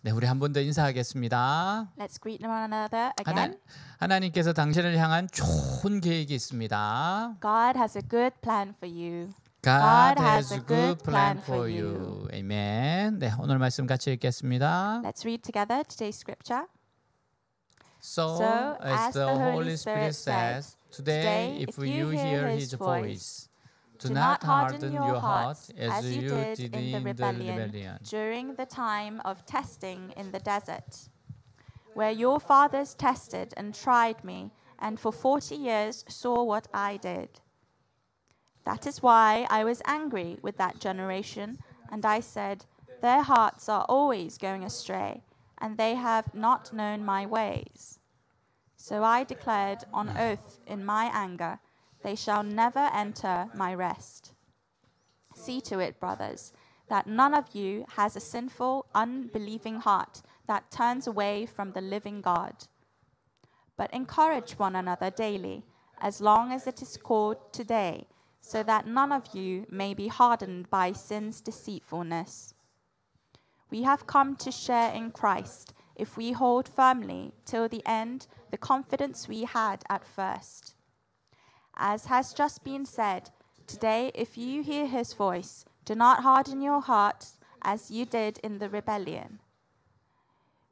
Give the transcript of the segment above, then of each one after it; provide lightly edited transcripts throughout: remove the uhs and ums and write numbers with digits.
네, 우리 한 번 더 인사하겠습니다. Let's greet one another again. 하나님께서 당신을 향한 좋은 계획이 있습니다. God has a good plan for you. God has a good plan for you. 아멘. 네, 오늘 말씀 같이 읽겠습니다. Let's read together today's scripture. So, as the Holy Spirit says, today, if you hear His voice, do not harden your heart as you did in the rebellion during the time of testing in the desert, where your fathers tested and tried me, and for 40 years saw what I did. That is why I was angry with that generation, and I said, their hearts are always going astray, and they have not known my ways. So I declared on oath in my anger, they shall never enter my rest. See to it, brothers, that none of you has a sinful, unbelieving heart that turns away from the living God. But encourage one another daily, as long as it is called today, so that none of you may be hardened by sin's deceitfulness. We have come to share in Christ if we hold firmly till the end the confidence we had at first. As has just been said, today if you hear his voice, do not harden your hearts as you did in the rebellion.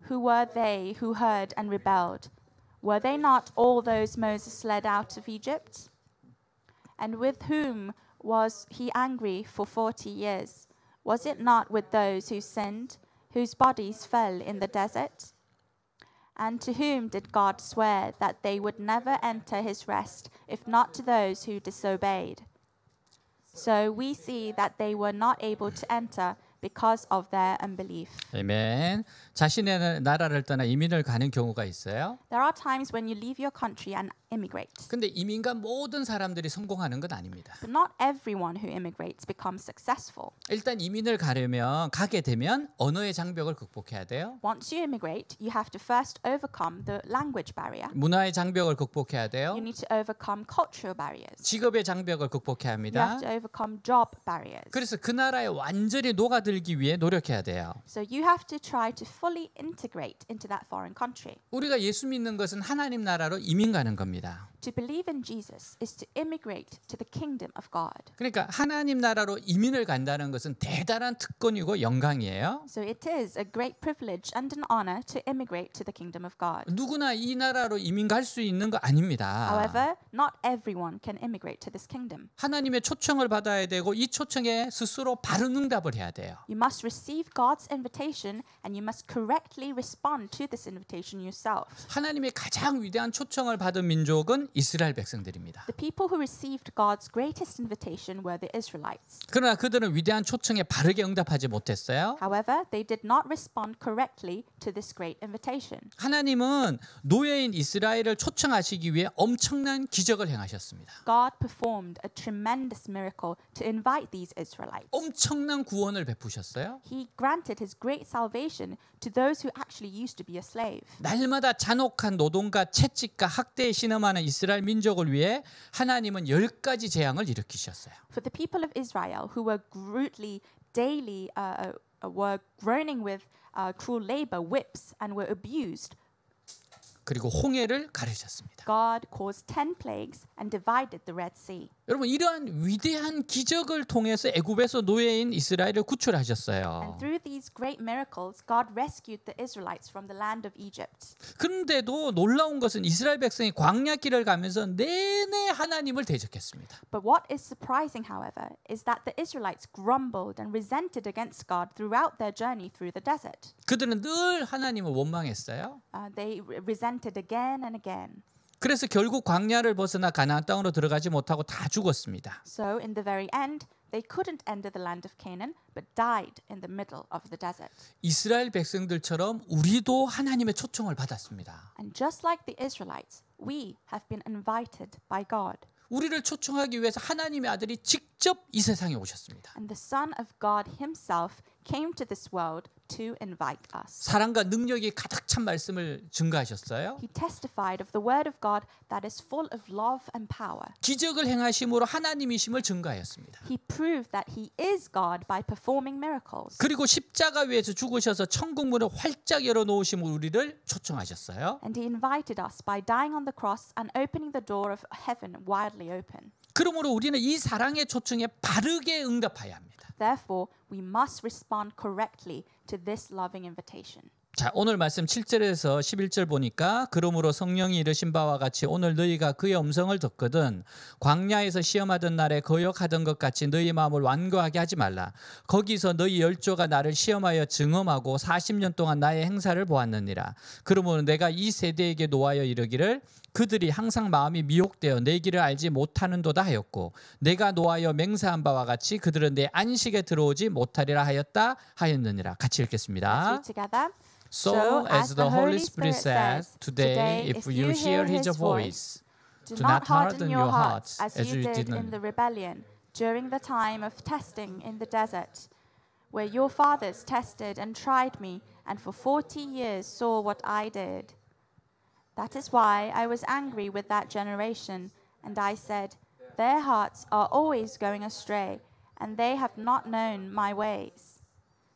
Who were they who heard and rebelled? Were they not all those Moses led out of Egypt? And with whom was he angry for 40 years? Was it not with those who sinned, whose bodies fell in the desert? And to whom did God swear that they would never enter his rest, if not to those who disobeyed? So we see that they were not able to enter because of their unbelief. 아멘. 자신의 나라를 떠나 이민을 가는 경우가 있어요. There are times when you leave your country and immigrate. 근데 이민간 모든 사람들이 성공하는 건 아닙니다. But not everyone who immigrates becomes successful. 일단 이민을 가게 되면 언어의 장벽을 극복해야 돼요. Once you immigrate, you have to first overcome the language barrier. 문화의 장벽을 극복해야 돼요. You need to overcome cultural barriers. 직업의 장벽을 극복해야 You 합니다. have to overcome job barriers. 그래서 그 나라에 완전히 녹아들기 위해 노력해야 돼요. So you have to try to fully integrate into that foreign country. 우리가 예수 믿는 것은 하나님 나라로 이민 가는 겁니다. To believe in Jesus is to immigrate to the kingdom of God. 그러니까 하나님 나라로 이민을 간다는 것은 대단한 특권이고 영광이에요. So it is a great privilege and an honor to immigrate to the kingdom of God. 누구나 이 나라로 이민 갈 수 있는 거 아닙니다. However, not everyone can immigrate to this kingdom. 하나님의 초청을 받아야 되고 이 초청에 스스로 바른 응답을 해야 돼요. You must receive God's invitation and you must correctly respond to this invitation yourself. 하나님의 가장 위대한 초청을 받은 민족은 이스라엘 백성들입니다. The people who received God's greatest invitation were the Israelites. 그러나 그들은 위대한 초청에 바르게 응답하지 못했어요. However, they did not respond correctly to this great invitation. 하나님은 노예인 이스라엘을 초청하시기 위해 엄청난 기적을 행하셨습니다. God performed a tremendous miracle to invite these Israelites. 엄청난 구원을 베푸셨어요. He granted his great salvation to those who actually used to be a slave. 날마다 잔혹한 노동과 채찍과 학대에 신음하는 이스라엘 민족을 위해 하나님은 10가지 재앙을 일으키셨어요. For the people of Israel who were brutally daily were groaning with cruel labor, whips, and were abused. 그리고 홍해를 가르셨습니다. God caused 10 plagues and divided the Red Sea. 여러분 이러한 위대한 기적을 통해서 애굽에서 노예인 이스라엘을 구출하셨어요. And through these great miracles, God rescued the Israelites from the land of Egypt. 그런데도 놀라운 것은 이스라엘 백성이 광야길을 가면서 내내 하나님을 대적했습니다. But what is surprising, however, is that the Israelites grumbled and resented against God throughout their journey through the desert. 그들은 늘 하나님을 원망했어요. They resented again and again. 그래서 결국 광야를 벗어나 가나안 땅으로 들어가지 못하고 다 죽었습니다. So in the very end, they couldn't enter the land of Canaan, but died in the middle of the desert. 이스라엘 백성들처럼 우리도 하나님의 초청을 받았습니다. And just like the Israelites, we have been invited by God. 우리를 초청하기 위해서 하나님의 아들이 직접 이 세상에 오셨습니다. And the Son of God himself came to this world to invite us. 사랑과 능력이 가득 찬 말씀을 증거하셨어요. He testified of the word of God that is full of love and power. 기적을 행하심으로 하나님이심을 증거하였습니다. He proved that he is God by performing miracles. 그리고 십자가 위에서 죽으셔서 천국 문을 활짝 열어놓으심으로 우리를 초청하셨어요. And he invited us by dying on the cross and opening the door of heaven widely open. 그러므로 우리는 이 사랑의 초청에 바르게 응답해야 합니다. Therefore, we must respond correctly to this loving invitation. 자, 오늘 말씀 7절에서 11절 보니까 그러므로 성령이 이르신 바와 같이 오늘 너희가 그의 음성을 듣거든 광야에서 시험하던 날에 거역하던 것 같이 너희 마음을 완고하게 하지 말라. 거기서 너희 열조가 나를 시험하여 증험하고 40년 동안 나의 행사를 보았느니라. 그러므로 내가 이 세대에게 노하여 이르기를 그들이 항상 마음이 미혹되어 내 길을 알지 못하는도다 하였고 내가 노하여 맹세한 바와 같이 그들은 내 안식에 들어오지 못하리라 하였느니라. 같이 읽겠습니다. Let's read together. So, as the Holy Spirit says, today, if you hear His voice, do not harden your hearts as you did in the rebellion during the time of testing in the desert, where your fathers tested and tried me, and for 40 years saw what I did. That is why I was angry with that generation, and I said, their hearts are always going astray, and they have not known my ways.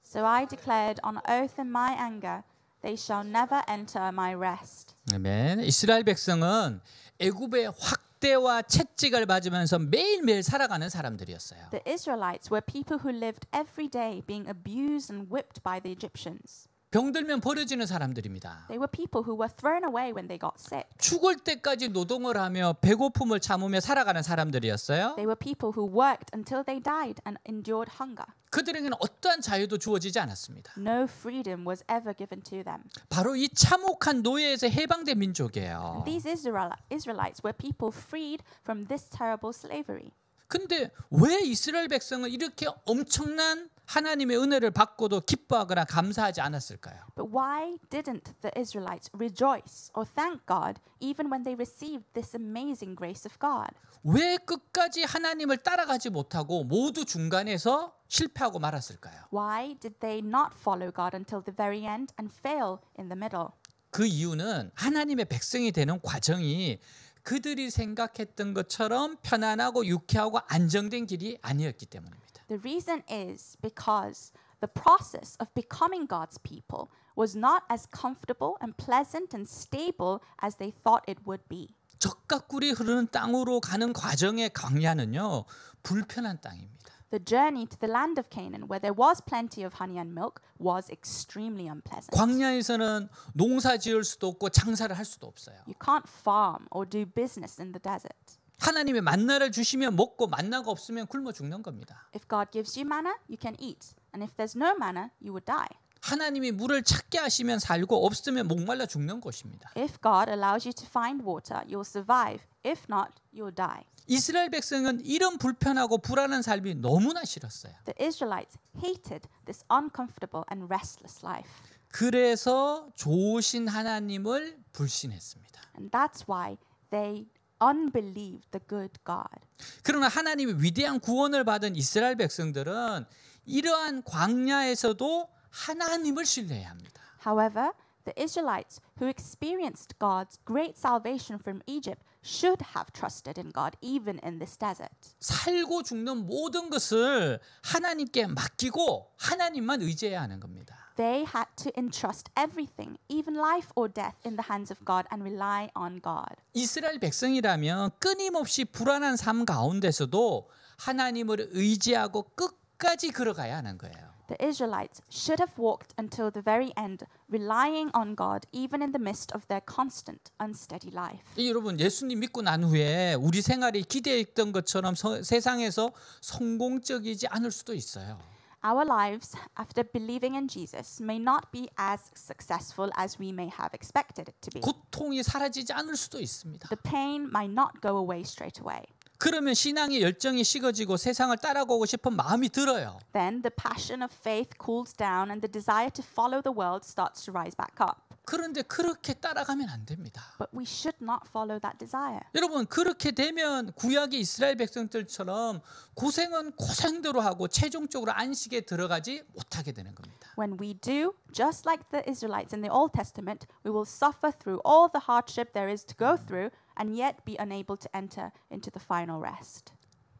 So I declared on oath in my anger, they shall never enter my rest. 아멘. 이스라엘 백성은 애굽의 학대와 채찍을 받으면서 매일매일 살아가는 사람들이었어요. The Israelites were people who lived every day being abused and whipped by the Egyptians. 병들면 버려지는 사람들입니다. They were people who were thrown away when they got sick. 죽을 때까지 노동을 하며 배고픔을 참으며 살아가는 사람들이었어요. They were people who worked until they died and endured hunger. 그들에게는 어떠한 자유도 주어지지 않았습니다. No freedom was ever given to them. 바로 이 참혹한 노예에서 해방된 민족이에요. And these Israelites were people freed from this terrible slavery. 근데 왜 이스라엘 백성은 이렇게 엄청난 하나님의 은혜를 받고도 기뻐하거나 감사하지 않았을까요? But why didn't the Israelites rejoice or thank God even when they received this amazing grace of God? 왜 끝까지 하나님을 따라가지 못하고 모두 중간에서 실패하고 말았을까요? Why did they not follow God until the very end and fail in the middle? 그 이유는 하나님의 백성이 되는 과정이 그들이 생각했던 것처럼 편안하고 유쾌하고 안정된 길이 아니었기 때문입니다. The reason is because the process of becoming God's people was not as comfortable and pleasant and stable as they thought it would be. 젖과 꿀이 흐르는 땅으로 가는 과정의 광야는요, 불편한 땅입니다. The journey to the land of Canaan, where there was plenty of honey and milk, was extremely unpleasant. 광야에서는 농사 지을 수도 없고 장사를 할 수도 없어요. You can't farm or do business in the desert. 하나님이 만나를 주시면 먹고 만나가 없으면 굶어 죽는 겁니다. If God gives you manna, you can eat. And if there's no manna, you would die. 하나님이 물을 찾게 하시면 살고 없으면 목말라 죽는 것입니다. If God allows you to find water, you'll survive. If not, you'll die. 이스라엘 백성은 이런 불편하고 불안한 삶이 너무나 싫었어요. The Israelites hated this uncomfortable and restless life. 그래서 좋으신 하나님을 불신했습니다. And that's why they unbelieved the good God. 그러나 하나님의 위대한 구원을 받은 이스라엘 백성들은 이러한 광야에서도 하나님을 신뢰해야 합니다. However, the Israelites who experienced God's great salvation from Egypt should have trusted in God even in this desert. 살고 죽는 모든 것을 하나님께 맡기고 하나님만 의지해야 하는 겁니다. They had to entrust everything, even life or death, in the hands of God and rely on God. 이스라엘 백성이라면 끊임없이 불안한 삶 가운데서도 하나님을 의지하고 끝까지 걸어가야 하는 거예요. The Israelites should have walked until the very end, relying on God even in the midst of their constant, unsteady life. 여러분, 예수님 믿고 난 후에 우리 생활이 기대했던 것처럼 세상에서 성공적이지 않을 수도 있어요. Our lives after believing in Jesus may not be as successful as we may have expected it to be. 고통이 사라지지 않을 수도 있습니다. The pain might not go away straight away. 그러면 신앙의 열정이 식어지고 세상을 따라가고 싶은 마음이 들어요. Then the passion of faith cools down and the desire to follow the world starts to rise back up. 그런데 그렇게 따라가면 안 됩니다. But we should not follow that desire. 여러분 그렇게 되면 구약의 이스라엘 백성들처럼 고생은 고생대로 하고 최종적으로 안식에 들어가지 못하게 되는 겁니다. When we do, just like the Israelites in the Old Testament, we will suffer through all the hardship there is to go through and yet be unable to enter into the final rest.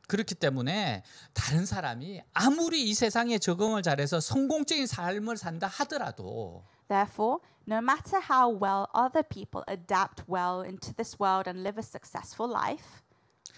그렇기 때문에 다른 사람이 아무리 이 세상에 적응을 잘해서 성공적인 삶을 산다 하더라도 Therefore, no matter how well other people adapt well into this world and live a successful life,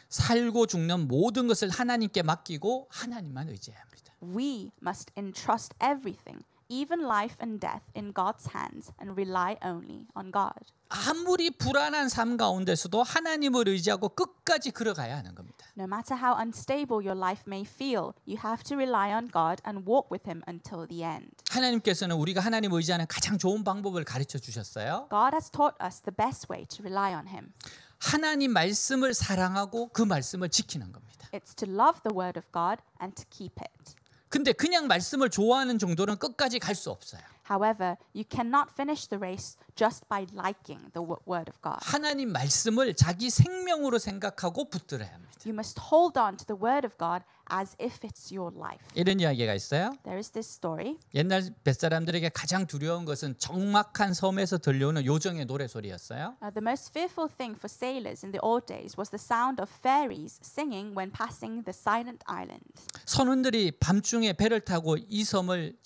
살고 죽는 모든 것을 하나님께 맡기고 하나님만 의지해야 합니다. we must entrust everything, even life and death, in God's hands and rely only on God. 아무리 불안한 삶 가운데서도 하나님을 의지하고 끝까지 걸어가야 하는 겁니다. No matter how unstable your life may feel, you have to rely on God and walk with Him until the end. 하나님께서는 우리가 하나님을 의지하는 가장 좋은 방법을 가르쳐 주셨어요. God has taught us the best way to rely on Him. 하나님 말씀을 사랑하고 그 말씀을 지키는 겁니다. It's to love the word of God and to keep it. 근데 그냥 말씀을 좋아하는 정도는 끝까지 갈 수 없어요. However, you cannot finish the race just by liking the word of God. 하나님 말씀을 자기 생명으로 생각하고 붙들어야 합니다. You must hold on to the word of God as if it's your life. 이런 이야기가 있어요. There is this story. 옛날 뱃사람들에게 가장 두려운 것은 적막한 섬에서 들려오는 요정의 노래소리였어요. The most fearful thing for sailors in the old days was the sound of fairies singing when passing the silent island. 선원들이 밤중에 배를 타고 이 섬을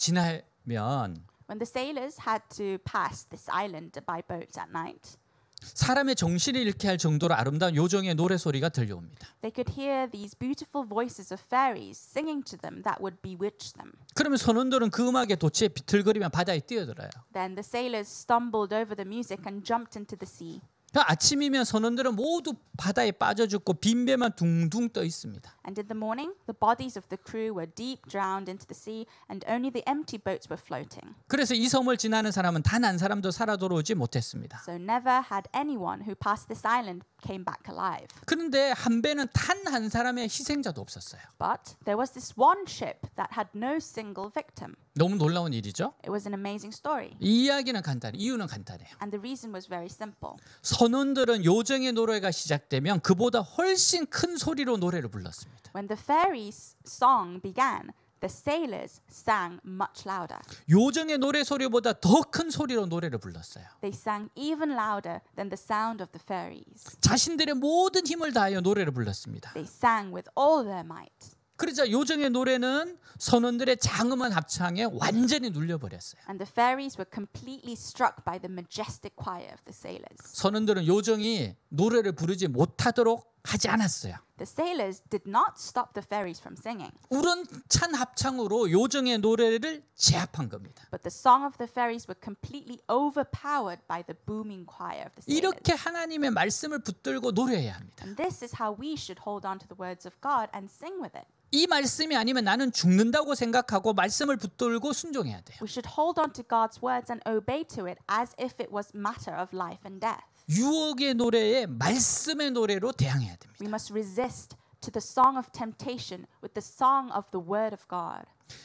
지나면 When the sailors had to pass this island by boat at night, 사람의 정신을 잃게 할 정도로 아름다운 요정의 노래소리가 들려옵니다. they could hear these beautiful voices of fairies singing to them that would bewitch them. 그러면 선원들은 그 음악에 도치에 비틀거리며 바다에 뛰어들어요. Then the sailors stumbled over the music and jumped into the sea. 아침이면 선원들은 모두 바다에 빠져 죽고 빈배만 둥둥 떠 있습니다. And in the morning, the bodies of the crew were deep drowned into the sea, and only the empty boats were floating. 그래서 이 섬을 지나는 사람은 단 한 사람도 살아 돌아오지 못했습니다. So never had anyone who passed this island came back alive. 그런데 한 배는 단 한 사람의 희생자도 없었어요. But there was this one ship that had no single victim. 너무 놀라운 일이죠. It was an amazing story. 이 이야기는 간단해. 이유는 간단해요. And the reason was very simple. 선원들은 요정의 노래가 시작되면 그보다 훨씬 큰 소리로 노래를 불렀습니다. When the fairies' song began, the sailors sang much louder. 요정의 노래 소리보다 더 큰 소리로 노래를 불렀어요. They sang even louder than the sound of the fairies. 자신들의 모든 힘을 다하여 노래를 불렀습니다. They sang with all their might. 그러자 요정의 노래는 선원들의 장엄한 합창에 완전히 눌려버렸어요. And the fairies were completely struck by the majestic choir of the sailors. 선원들은 요정이 노래를 부르지 못하도록 하지 않았어요. The sailors did not stop the fairies from singing. 우렁찬 합창으로 요정의 노래를 제압한 겁니다. But the song of the fairies were completely overpowered by the booming choir of the sailors. 이렇게 하나님의 말씀을 붙들고 노래해야 합니다. And this is how we should hold on to the words of God and sing with it. 이 말씀이 아니면 나는 죽는다고 생각하고 말씀을 붙들고 순종해야 돼요. We should hold on to God's words and obey to it as if it was matter of life and death. 유혹의 노래에 말씀의 노래로 대항해야 됩니다. We must resist to the song of temptation with the song of the word of God.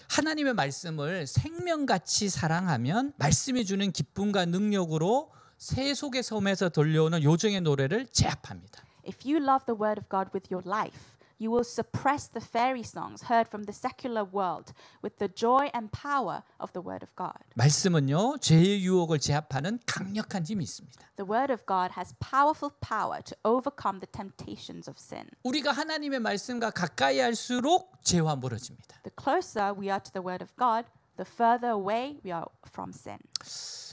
하나님의 말씀을 생명같이 사랑하면 말씀이 주는 기쁨과 능력으로 새 속의 섬에서 들려오는 요정의 노래를 제압합니다. If you love the word of God with your life, you will suppress the fairy songs heard from the secular world with the joy and power of the word of God. 말씀은요, 죄의 유혹을 제압하는 강력한 힘이 있습니다. The word of God has powerful power to overcome the temptations of sin. 우리가 하나님의 말씀과 가까이 할수록 죄와 멀어집니다. The closer we are to the word of God, the further away we are from sin.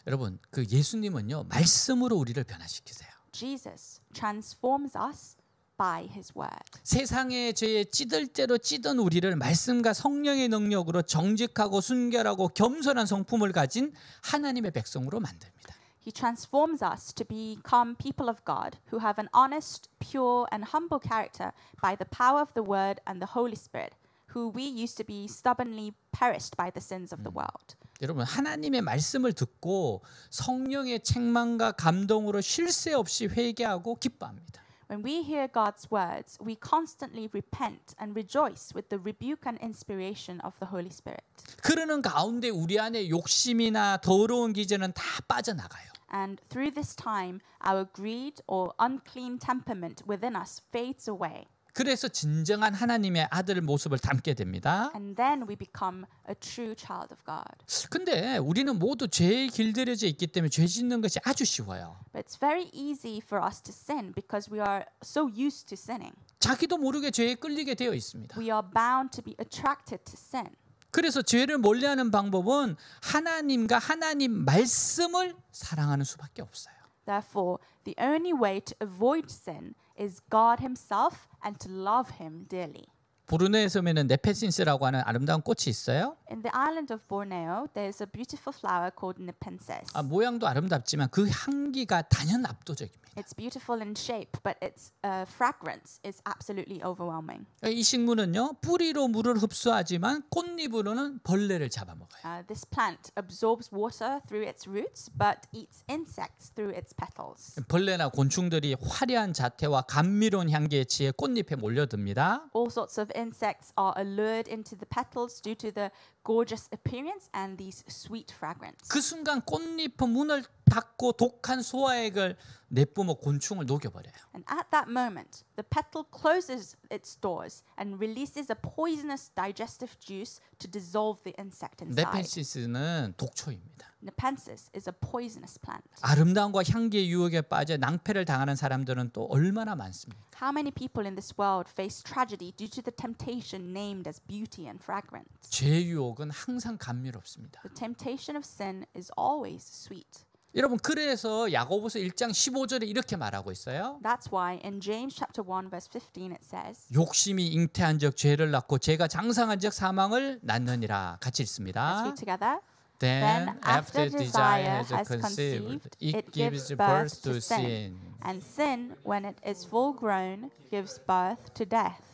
여러분, 그 예수님은요, 말씀으로 우리를 변화시키세요. Jesus transforms us by his word. 세상의 죄에 찌들 대로 찌든 우리를 말씀과 성령의 능력으로 정직하고 순결하고 겸손한 성품을 가진 하나님의 백성으로 만듭니다. He transforms us to become people of God who have an honest, pure, and humble character by the power of the word and the Holy Spirit, who we used to be stubbornly perished by the sins of the world. 여러분, 하나님의 말씀을 듣고 성령의 책망과 감동으로 쉴 새 없이 회개하고 기뻐합니다. When we hear God's words, we constantly repent and rejoice with the rebuke and inspiration of the Holy Spirit. 그러는 가운데 우리 안에 욕심이나 더러운 기제는 다 빠져나가요. And through this time, our greed or unclean temperament within us fades away. 그래서 진정한 하나님의 아들 모습을 담게 됩니다. And then we become a true child of God. 근데 우리는 모두 죄에 길들여져 있기 때문에 죄 짓는 것이 아주 쉬워요. But it's very easy for us to sin because we are so used to sinning. 자기도 모르게 죄에 끌리게 되어 있습니다. We are bound to be attracted to sin. 그래서 죄를 멀리하는 방법은 하나님과 하나님 말씀을 사랑하는 수밖에 없어요. Therefore, the only way to avoid sin is God himself and to love him dearly. 보르네에 섬에는 네페신스라고 하는 아름다운 꽃이 있어요. In the island of Borneo, there's a beautiful flower called Nepenthes. 모양도 아름답지만 그 향기가 단연 압도적입니다. It's beautiful in shape, but its fragrance is absolutely overwhelming. 이 식물은요 뿌리로 물을 흡수하지만 꽃잎으로는 벌레를 잡아먹어요. This plant absorbs water through its roots, but eats insects through its petals. 벌레나 곤충들이 화려한 자태와 감미로운 향기에 취해 꽃잎에 몰려듭니다. All sorts of insects are allured into the petals due to the gorgeous appearance and these sweet fragrance. 그 순간 꽃잎은 문을 닫고 독한 소화액을 내뿜어 곤충을 녹여버려요. And at that moment, the petal closes its doors and releases a poisonous digestive juice to dissolve the insect inside. 네펜시스는 독초입니다. Nepenthes is a poisonous plant. 아름다움과 향기의 유혹에 빠져 낭패를 당하는 사람들은 또 얼마나 많습니까? How many people in this world face tragedy due to the temptation named as beauty and fragrance? 죄의 유혹은 항상 감미롭습니다. The temptation of sin is always sweet. 여러분 그래서 야고보서 1장 15절에 이렇게 말하고 있어요. That's why in James chapter 1 verse 15 it says, 욕심이 잉태한즉 죄를 낳고 죄가 장성한즉 사망을 낳느니라. 같이 let's 읽습니다. read together. Then after desire has conceived, it gives birth to sin. And sin, when it is full grown, gives birth to death.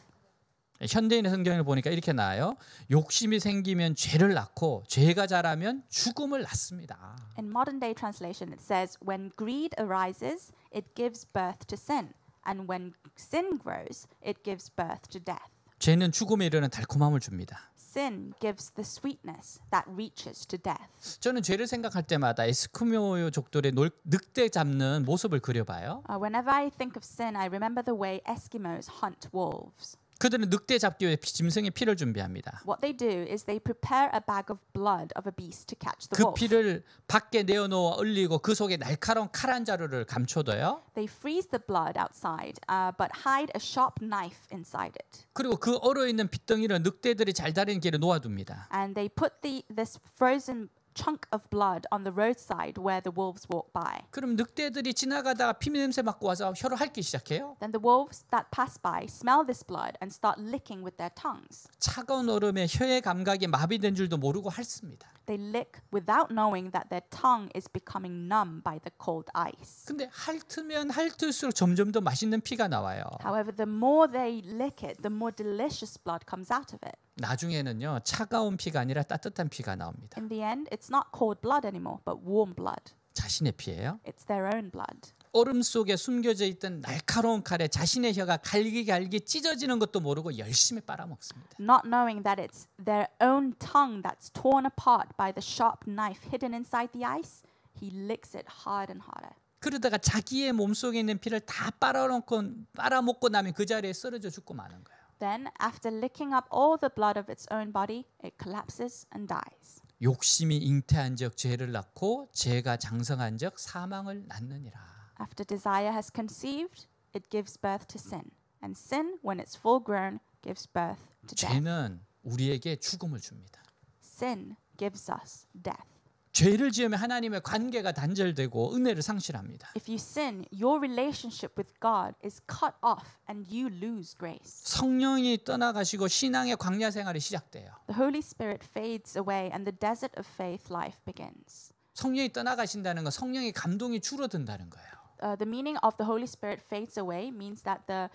현대인의 성경을 보니까 이렇게 나와요. 욕심이 생기면 죄를 낳고 죄가 자라면 죽음을 낳습니다. In modern day translation it says, when greed arises, it gives birth to sin. And when sin grows, it gives birth to death. 죄는 죽음에 이르는 달콤함을 줍니다. Sin gives the sweetness that reaches to death. 저는 죄를 생각할 때마다 에스키모족들의 늑대 잡는 모습을 그려봐요. Whenever I think of sin, I remember the way Eskimos hunt wolves. 그들은 늑대 잡기 위해 짐승의 피를 준비합니다. What they do is they prepare a bag of blood of a beast to catch the 그 wolf. 피를 밖에 내어놓아 얼리고 그 속에 날카로운 칼 한 자루를 감춰둬요. They freeze the blood outside, but hide a sharp knife inside it. 그리고 그 얼어있는 핏덩이를 늑대들이 잘 다니는 길에 놓아둡니다. And they put this frozen chunk of blood on the roadside where the wolves walk by. 그럼 늑대들이 지나가다가 피 냄새 맡고 와서 혀를 핥기 시작해요. Then the wolves that pass by smell this blood and start licking with their tongues. 차가운 얼음에 혀의 감각이 마비된 줄도 모르고 핥습니다. They lick without knowing that their tongue is becoming numb by the cold ice. 근데 핥으면 핥을수록 점점 더 맛있는 피가 나와요. However, the more they lick it, the more delicious blood comes out of it. 나중에는요 차가운 피가 아니라 따뜻한 피가 나옵니다. In the end, it's not cold blood anymore, but warm blood. 자신의 피예요. It's their own blood. 얼음 속에 숨겨져 있던 날카로운 칼에 자신의 혀가 갈기갈기 찢어지는 것도 모르고 열심히 빨아먹습니다. Not knowing that it's their own tongue that's torn apart by the sharp knife hidden inside the ice, he licks it hard and harder. 그러다가 자기의 몸속에 있는 피를 다 빨아먹고 나면 그 자리에 쓰러져 죽고 마는 거예요. Then, after licking up all the blood of its own body, it collapses and dies. 욕심이 잉태한즉 죄를 낳고 죄가 장성한즉 사망을 낳느니라. After desire has conceived, it gives birth to sin. And sin, when it's full grown, gives birth to death. 죄는 우리에게 죽음을 줍니다. Sin gives us death. 죄를 지으면 하나님의 관계가 단절되고 은혜를 상실합니다. If you sin, your relationship with God is cut off and you lose grace. 성령이 떠나가시고 신앙의 광야 생활이 시작돼요. The Holy Spirit fades away and the desert of faith life begins. 성령이 떠나가신다는 건 성령의 감동이 줄어든다는 거예요. The meaning of the Holy Spirit fades away means that the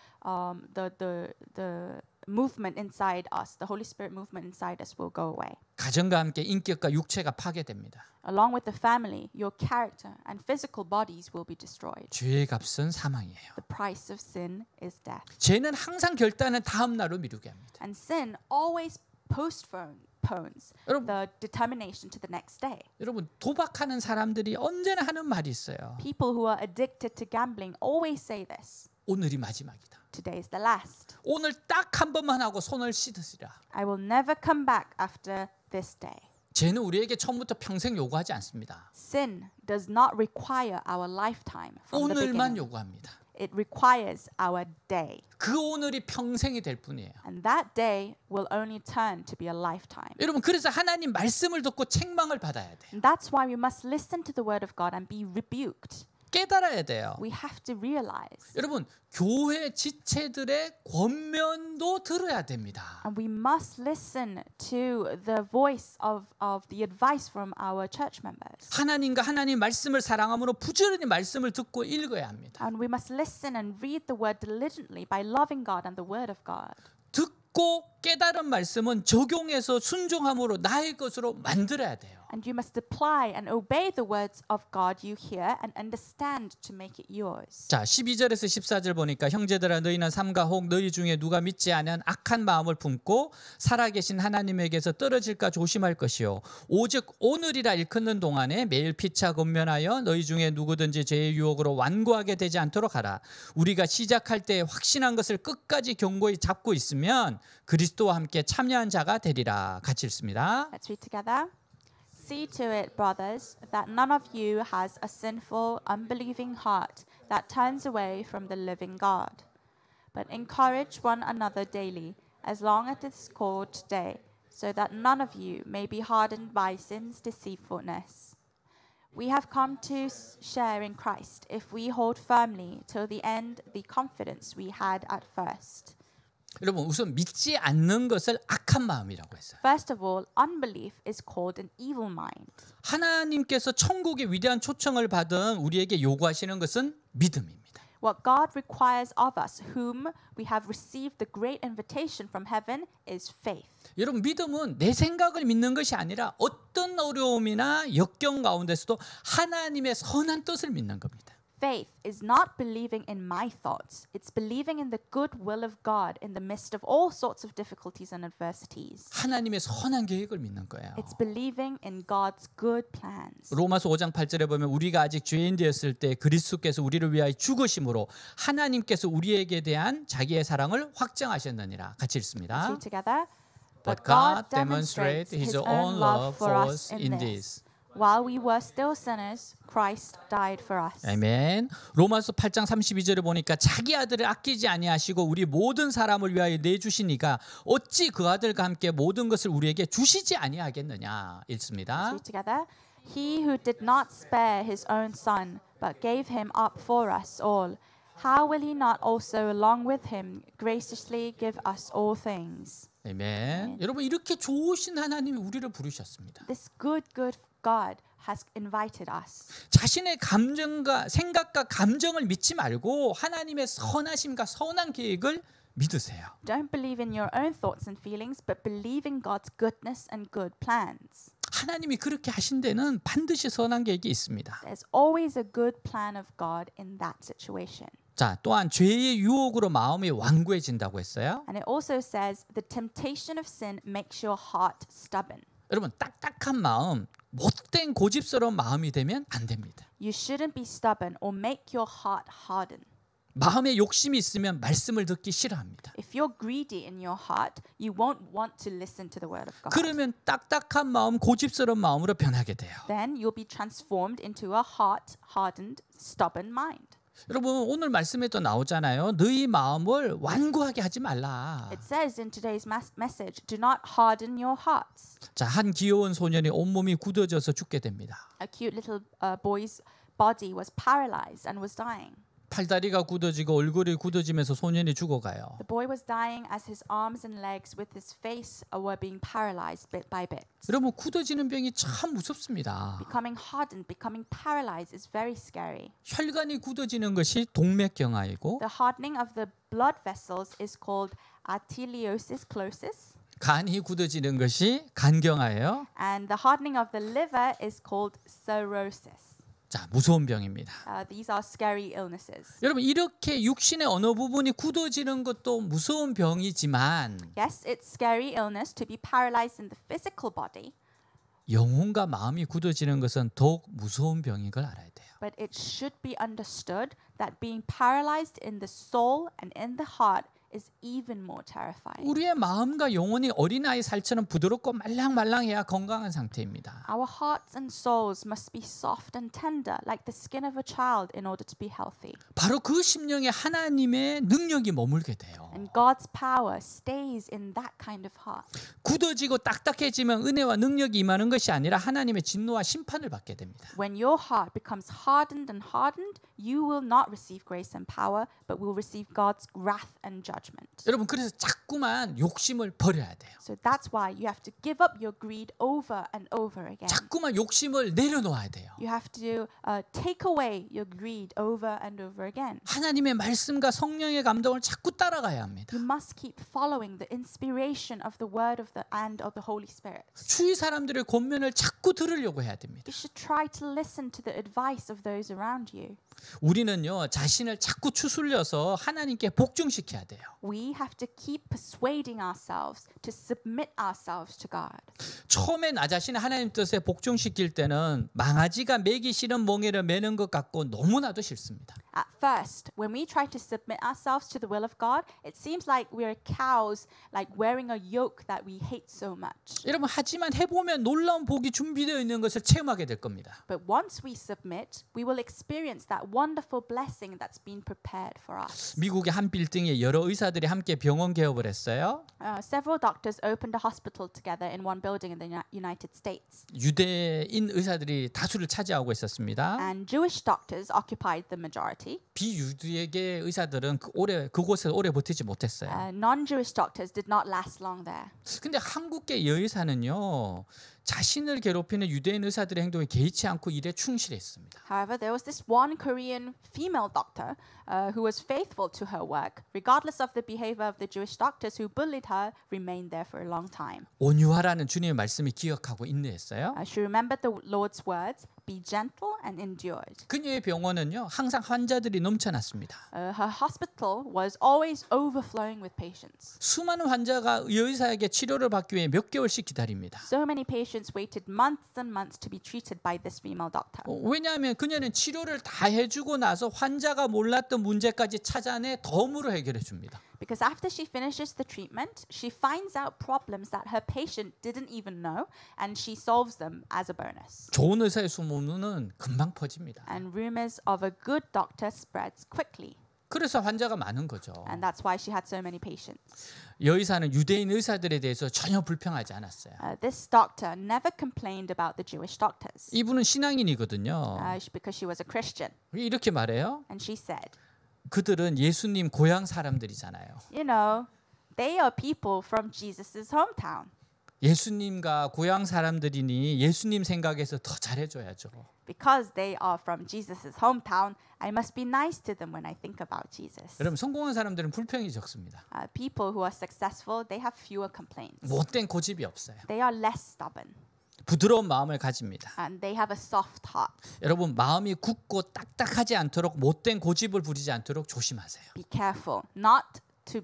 movement inside us, the Holy Spirit movement inside us will go away. 가정과 함께 인격과 육체가 파괴됩니다. Along with the family, your character and physical bodies will be destroyed. 죄의 값은 사망이에요. The price of sin is death. 죄는 항상 결단은 다음 날로 미루게 합니다. And sin always postpones postpones the determination to the next day. 여러분 도박하는 사람들이 언제나 하는 말이 있어요. People who are addicted to gambling always say this. 오늘이 마지막이다. Today is the last. 오늘 딱 한 번만 하고 손을 씻으시라. I will never come back after this day. 죄는 우리에게 처음부터 평생 요구하지 않습니다. Sin does not require our lifetime from the 오늘만 beginning. 요구합니다. It requires our day. 그 오늘이 평생이 될 뿐이에요. And that day will only turn to be a lifetime. 여러분 그래서 하나님 말씀을 듣고 책망을 받아야 돼요. And that's why we must listen to the word of God and be rebuked. 깨달아야 돼요. We have to realize. 여러분 교회 지체들의 권면도 들어야 됩니다. And we must listen to the voice of the advice from our church members. 하나님과 하나님 말씀을 사랑함으로 부지런히 말씀을 듣고 읽어야 합니다. And we must listen and read the word diligently by loving God and the word of God. 듣고 깨달은 말씀은 적용해서 순종함으로 나의 것으로 만들어야 돼요. And you must apply and obey the words of God you hear and understand to make it yours. 자, 12절에서 14절 보니까 형제들아 너희는 삼가 혹 너희 중에 누가 믿지 않은 악한 마음을 품고 살아계신 하나님에게서 떨어질까 조심할 것이요 오직 오늘이라 일컫는 동안에 매일 피차 권면하여 너희 중에 누구든지 죄의 유혹으로 완고하게 되지 않도록 하라. 우리가 시작할 때 확신한 것을 끝까지 견고히 잡고 있으면 그리스도와 함께 참여한 자가 되리라. 같이 읽습니다. Let's read together. See to it, brothers, that none of you has a sinful, unbelieving heart that turns away from the living God. But encourage one another daily, as long as it is called today, so that none of you may be hardened by sin's deceitfulness. We have come to share in Christ if we hold firmly till the end the confidence we had at first. 여러분 우선 믿지 않는 것을 악한 마음이라고 했어요. First of all, unbelief is called an evil mind. 하나님께서 천국의 위대한 초청을 받은 우리에게 요구하시는 것은 믿음입니다. What God requires of us, whom we have received the great invitation from heaven, is faith. 여러분 믿음은 내 생각을 믿는 것이 아니라 어떤 어려움이나 역경 가운데서도 하나님의 선한 뜻을 믿는 겁니다. Faith is not believing in my thoughts. It's believing in the good will of God in the midst of all sorts of difficulties and adversities. 하나님의 선한 계획을 믿는 거예요. It's believing in God's good plans. 로마서 5장 8절에 보면 우리가 아직 죄인 되었을 때 그리스도께서 우리를 위하여 죽으심으로 하나님께서 우리에게 대한 자기의 사랑을 확증하셨느니라. 같이 읽습니다. Let's read together. But God demonstrated His own love for us in this. While we were still sinners, Christ died for us. 아멘. 로마서 8장 32절에 보니까 자기 아들을 아끼지 아니하시고 우리 모든 사람을 위하여 내주시니까 어찌 그 아들과 함께 모든 것을 우리에게 주시지 아니하겠느냐 읽습니다. Let's read together. He who did not spare his own son, but gave him up for us all, how will he not also along with him graciously give us all things? 아멘. 여러분 이렇게 좋으신 하나님이 우리를 부르셨습니다. This good God has invited us. 자신의 감정과 생각과 감정을 믿지 말고 하나님의 선하심과 선한 계획을 믿으세요. Don't believe in your own thoughts and feelings, but believe in God's goodness and good plans. 하나님이 그렇게 하신 데는 반드시 선한 계획이 있습니다. There's always a good plan of God in that situation. 자, 또한 죄의 유혹으로 마음이 완고해진다고 했어요. And it also says the temptation of sin makes your heart stubborn. 여러분 딱딱한 마음, 못된 고집스러운 마음이 되면 안 됩니다. You shouldn't be stubborn or make your heart harden. 마음에 욕심이 있으면 말씀을 듣기 싫어합니다. If you're greedy in your heart, you won't want to listen to the word of God. 그러면 딱딱한 마음, 고집스러운 마음으로 변하게 돼요. Then you'll be transformed into a heart-hardened, stubborn mind. 여러분 오늘 말씀에도 나오잖아요. 너희 마음을 완고하게 하지 말라. It says in today's message, do not harden your hearts. 자, 한 귀여운 소년이 온몸이 굳어져서 죽게 됩니다. A cute little boy's body was paralyzed and was dying. 팔다리가 굳어지고 얼굴이 굳어지면서 소년이 죽어가요. The boy was dying as his arms and legs with his face were being paralyzed bit by bit. 여러분 굳어지는 병이 참 무섭습니다. Becoming hardened, becoming paralyzed is very scary. 혈관이 굳어지는 것이 동맥경화이고 The hardening of the blood vessels is called arteriosis closis. 간이 굳어지는 것이 간경화예요. And the hardening of the liver is called cirrhosis. 자, 무서운 병입니다. These are scary illnesses. 여러분 이렇게 육신의 어느 부분이 굳어지는 것도 무서운 병이지만 Yes, it's scary illness to be paralyzed in the physical body. 영혼과 마음이 굳어지는 것은 더욱 무서운 병인 걸 알아야 돼요. But it should be understood that being paralyzed in the soul and in the heart is even more terrifying. 우리의 마음과 영혼이 어린아이 살처럼 부드럽고 말랑말랑해야 건강한 상태입니다. Our hearts and souls must be soft and tender like the skin of a child in order to be healthy. 바로 그 심령에 하나님의 능력이 머물게 돼요. And God's power stays in that kind of heart. 굳어지고 딱딱해지면 은혜와 능력이 임하는 것이 아니라 하나님의 진노와 심판을 받게 됩니다. When your heart becomes hardened and hardened, you will not receive grace and power, but will receive God's wrath and judgment. 여러분 그래서 자꾸만 욕심을 버려야 돼요. So that's why you have to give up your greed over and over again. 자꾸만 욕심을 내려놓아야 돼요. You have to take away your greed over and over again. 하나님의 말씀과 성령의 감동을 자꾸 따라가야 합니다. You must keep following the inspiration of the word of the and of the Holy Spirit. 주위 사람들의 권면을 자꾸 들으려고 해야 됩니다. You should try to listen to the advice of those around you. 우리는요 자신을 자꾸 추슬려서 하나님께 복종시켜야 돼요. We have to keep persuading ourselves to submit ourselves to God. 처음에 나 자신을 하나님 뜻에 복종시킬 때는 망아지가 매기 싫은 멍에를 매는 것 같고 너무나도 싫습니다. At first, when we try to submit ourselves to the will of God, it seems like we're cows, like wearing a yoke that we hate so much. 여러분 하지만 해보면 놀라운 복이 준비되어 있는 것을 체험하게 될 겁니다. But once we submit, we will experience that wonderful blessing that's been prepared for us. 미국의 한 빌딩에 여러 의사들이 함께 병원 개업을 했어요. Several doctors opened a hospital together in one building in the United States. 유대인 의사들이 다수를 차지하고 있었습니다. And Jewish doctors occupied the majority. 비유대계 의사들은 그곳에서 오래 버티지 못했어요. Non-Jewish doctors did not last long there. 근데 한국계 여의사는요. 자신을 괴롭히는 유대인 의사들의 행동에 개의치 않고 일에 충실했습니다. However, there was this one Korean female doctor who was faithful to her work, regardless of the behavior of the Jewish doctors who bullied her, remained there for a long time. 온유하라는 주님의 말씀을 기억하고 인내했어요. She remembered the Lord's words, be gentle and endured. 그녀의 병원은요 항상 환자들이 넘쳐났습니다. Her hospital was always overflowing with patients. 수많은 환자가 여의사에게 치료를 받기 위해 몇 개월씩 기다립니다. So many patients waited months and months to be treated by this female doctor. 왜냐하면 그녀는 치료를 다 해주고 나서 환자가 몰랐던 문제까지 찾아내 덤으로 해결해 줍니다. Because after she finishes the treatment, she finds out problems that her patient didn't even know, and she solves them as a bonus. 좋은 의사의 소문은 금방 퍼집니다. And rumors of a good doctor spreads quickly. 그래서 환자가 많은 거죠. And that's why she had so many patients. 여의사는 유대인 의사들에 대해서 전혀 불평하지 않았어요. This doctor never complained about the Jewish doctors. 이분은 신앙인이거든요. Because she was a Christian. And 이렇게 말해요. she said, 그들은 예수님 고향 사람들이잖아요. you know, they are people from Jesus' hometown. 예수님과 고향 사람들이니 예수님 생각에서 더 잘해줘야죠. Because they are from Jesus' hometown, I must be nice to them when I think about Jesus. 여러분 성공한 사람들은 불평이 적습니다. People who are successful, they have fewer complaints. 못된 고집이 없어요. They are less stubborn. 부드러운 마음을 가집니다. And they have a soft heart. 여러분 마음이 굳고 딱딱하지 않도록 못된 고집을 부리지 않도록 조심하세요. Be careful not to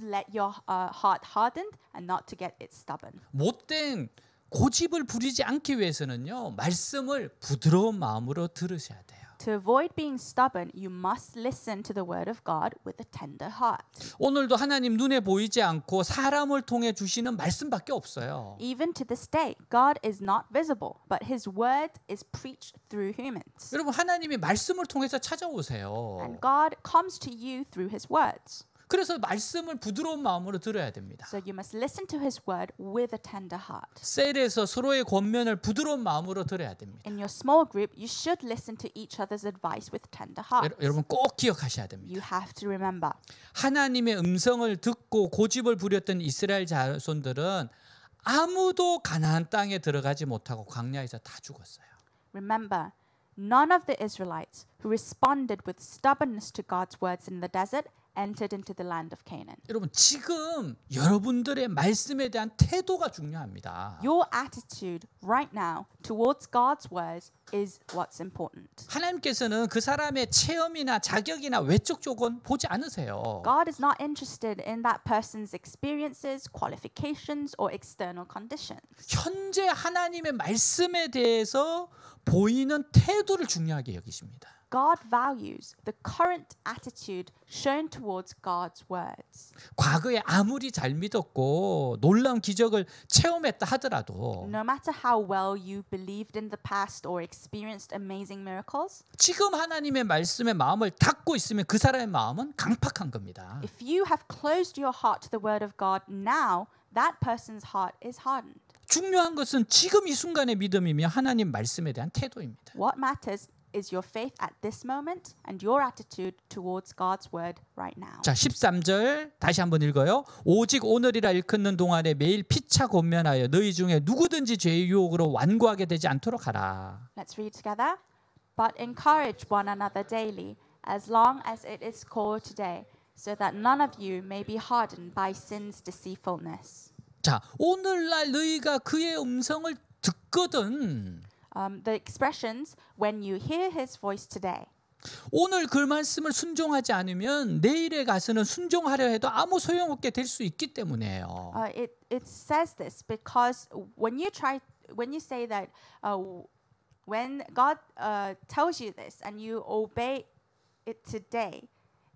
let your heart hardened and not to get it stubborn. 못된 고집을 부리지 않기 위해서는요. 말씀을 부드러운 마음으로 들으셔야 돼요. To avoid being stubborn, you must listen to the word of God with a tender heart. 오늘도 하나님 눈에 보이지 않고 사람을 통해 주시는 말씀밖에 없어요. Even to this day, God is not visible, but His word is preached through humans. 여러분 하나님이 말씀을 통해서 찾아오세요. And God comes to you through His words. 그래서 말씀을 부드러운 마음으로 들어야 됩니다. So you must listen to His word with a tender heart. 셀에서 서로의 권면을 부드러운 마음으로 들어야 됩니다. In your small group, you should listen to each other's advice with tender heart. 여러분 꼭 기억하셔야 됩니다. You have to remember. 하나님의 음성을 듣고 고집을 부렸던 이스라엘 자손들은 아무도 가나안 땅에 들어가지 못하고 광야에서 다 죽었어요. Remember, none of the Israelites who responded with stubbornness to God's words in the desert entered into the land of Canaan. 여러분 지금 여러분들의 말씀에 대한 태도가 중요합니다. Your attitude right now towards God's words is what's important. 하나님께서는 그 사람의 체험이나 자격이나 외적 조건 보지 않으세요. God is not interested in that person's experiences, qualifications, or external conditions. 현재 하나님의 말씀에 대해서 보이는 태도를 중요하게 여기십니다. God values the current attitude shown towards God's words. 과거에 아무리 잘 믿었고 놀라운 기적을 체험했다 하더라도 No matter how well you believed in the past or experienced amazing miracles, 지금 하나님의 말씀에 마음을 닫고 있으면 그 사람의 마음은 강팍한 겁니다. if you have closed your heart to the word of God now, that person's heart is hardened. 중요한 것은 지금 이 순간의 믿음이며 하나님 말씀에 대한 태도입니다. What matters is your faith at this moment and your attitude towards God's word right now. 자, 13절 다시 한번 읽어요. 오직 오늘이라 일컫는 동안에 매일 피차 권면하여 너희 중에 누구든지 죄의 유혹으로 완고하게 되지 않도록 하라. Let's read together. But encourage one another daily, as long as it is called today, so that none of you may be hardened by sin's deceitfulness. 자, 오늘날 너희가 그의 음성을 듣거든. The expressions when you hear his voice today. 오늘 그 말씀을 순종하지 않으면 내일에 가서는 순종하려 해도 아무 소용없게 될 수 있기 때문에요. It says this because when you say that when God tells you this and you obey it today,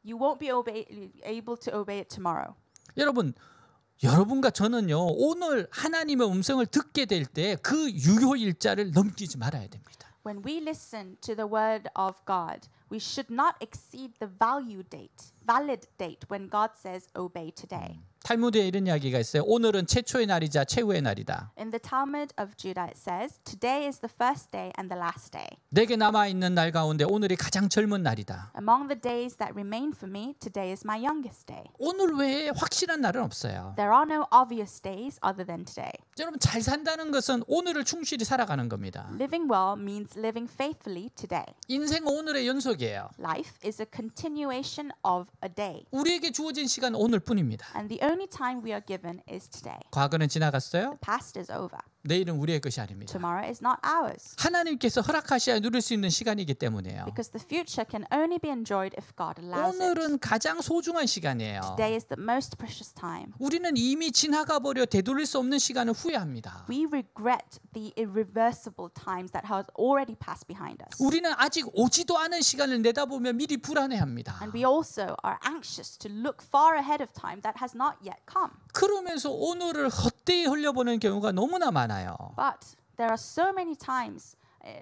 you won't be able to obey it tomorrow. 여러분과 저는요 오늘 하나님의 음성을 듣게 될 때 그 유효 일자를 넘기지 말아야 됩니다. When we listen to the word of God, we should not exceed the valid date when God says obey today. 탈무드에 이런 이야기가 있어요. 오늘은 최초의 날이자 최후의 날이다. In the Talmud of Judah it says, today is the first day and the last day. 내게 남아 있는 날 가운데 오늘이 가장 젊은 날이다. Among the days that remain for me, today is my youngest day. 오늘 외에 확실한 날은 없어요. There are no obvious days other than today. 여러분 잘 산다는 것은 오늘을 충실히 살아가는 겁니다. Living well means living faithfully today. 인생은 오늘의 연속이에요. Life is a continuation of a day. 우리에게 주어진 시간은 오늘뿐입니다. And the only time we are given is today. 과거는 지나갔어요. The past is over. 내일은 우리의 것이 아닙니다. Tomorrow is not ours. 하나님께서 허락하셔야 누릴 수 있는 시간이기 때문에요. Because the future can only be enjoyed if God allows it. 오늘은 가장 소중한 시간이에요. Today is the most precious time. 우리는 이미 지나가 버려 되돌릴 수 없는 시간을 후회합니다. We regret the irreversible times that have already passed behind us. 우리는 아직 오지도 않은 시간을 내다보며 미리 불안해합니다. And we also are anxious to look far ahead of time that has not yet come. 그러면서 오늘을 헛되이 흘려보는 경우가 너무나 많아요. But there are so many times